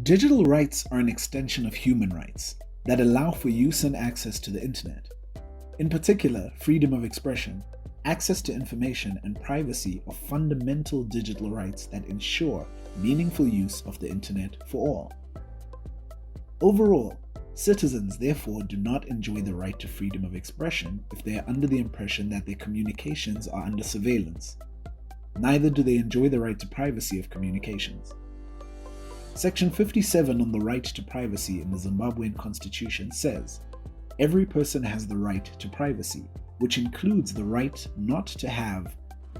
Digital rights are an extension of human rights that allow for use and access to the internet. In particular, freedom of expression, access to information, and privacy are fundamental digital rights that ensure meaningful use of the internet for all. Overall, citizens therefore do not enjoy the right to freedom of expression if they are under the impression that their communications are under surveillance. Neither do they enjoy the right to privacy of communications. Section 57 on the right to privacy in the Zimbabwean Constitution says, "Every person has the right to privacy, which includes the right not to have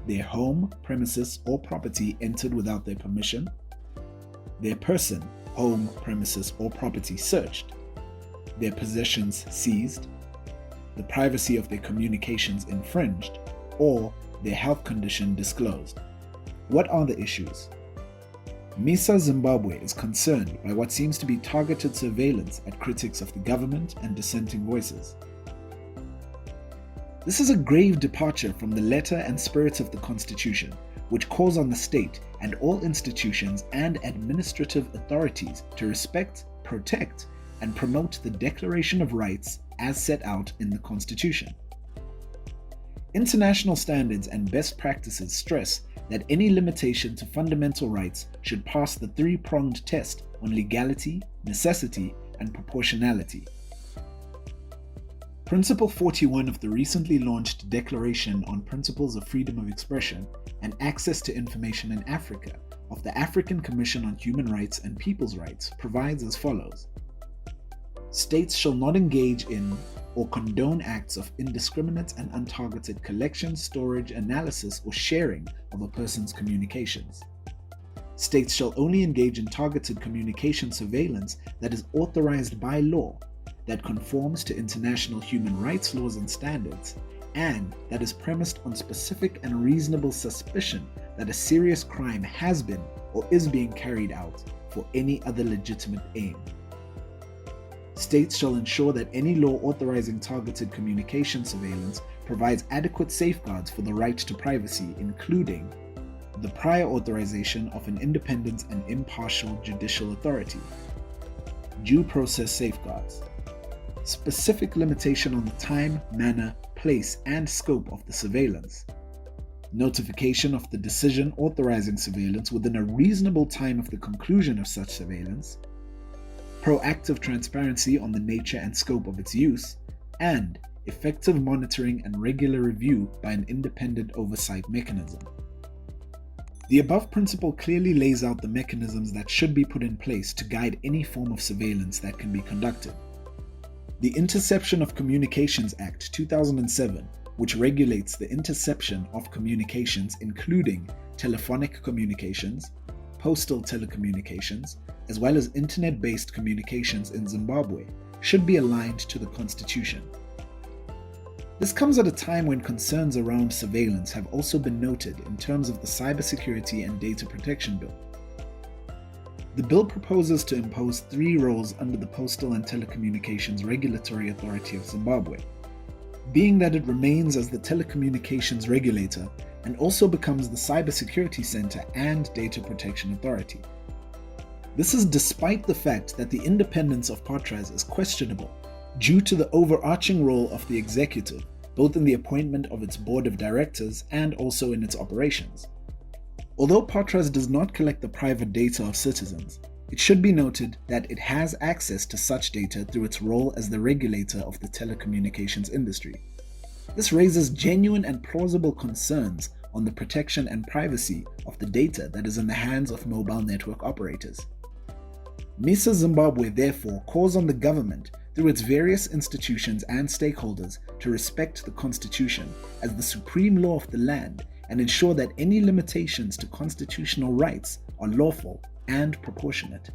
their home, premises, or property entered without their permission, their person, home, premises, or property searched, their possessions seized, the privacy of their communications infringed, or their health condition disclosed." What are the issues? MISA Zimbabwe is concerned by what seems to be targeted surveillance at critics of the government and dissenting voices. This is a grave departure from the letter and spirit of the Constitution, which calls on the state and all institutions and administrative authorities to respect, protect, and promote the Declaration of Rights as set out in the Constitution. International standards and best practices stress that any limitation to fundamental rights should pass the three-pronged test on legality, necessity, and proportionality. Principle 41 of the recently launched Declaration on Principles of Freedom of Expression and Access to Information in Africa of the African Commission on Human Rights and People's Rights provides as follows. States shall not engage in or condone acts of indiscriminate and untargeted collection, storage, analysis, or sharing of a person's communications. States shall only engage in targeted communication surveillance that is authorized by law, that conforms to international human rights laws and standards, and that is premised on specific and reasonable suspicion that a serious crime has been or is being carried out for any other legitimate aim. States shall ensure that any law authorizing targeted communication surveillance provides adequate safeguards for the right to privacy, including the prior authorization of an independent and impartial judicial authority, due process safeguards, specific limitation on the time, manner, place, and scope of the surveillance, notification of the decision authorizing surveillance within a reasonable time of the conclusion of such surveillance, proactive transparency on the nature and scope of its use, and effective monitoring and regular review by an independent oversight mechanism. The above principle clearly lays out the mechanisms that should be put in place to guide any form of surveillance that can be conducted. The Interception of Communications Act 2007, which regulates the interception of communications including telephonic communications, postal telecommunications, as well as internet-based communications in Zimbabwe, should be aligned to the Constitution. This comes at a time when concerns around surveillance have also been noted in terms of the Cybersecurity and Data Protection Bill. The bill proposes to impose 3 roles under the Postal and Telecommunications Regulatory Authority of Zimbabwe, being that it remains as the telecommunications regulator and also becomes the Cybersecurity Center and Data Protection Authority. This is despite the fact that the independence of PATRAZ is questionable due to the overarching role of the executive, both in the appointment of its board of directors and also in its operations. Although PATRAZ does not collect the private data of citizens, it should be noted that it has access to such data through its role as the regulator of the telecommunications industry. This raises genuine and plausible concerns on the protection and privacy of the data that is in the hands of mobile network operators. MISA Zimbabwe therefore calls on the government through its various institutions and stakeholders to respect the Constitution as the supreme law of the land and ensure that any limitations to constitutional rights are lawful and proportionate.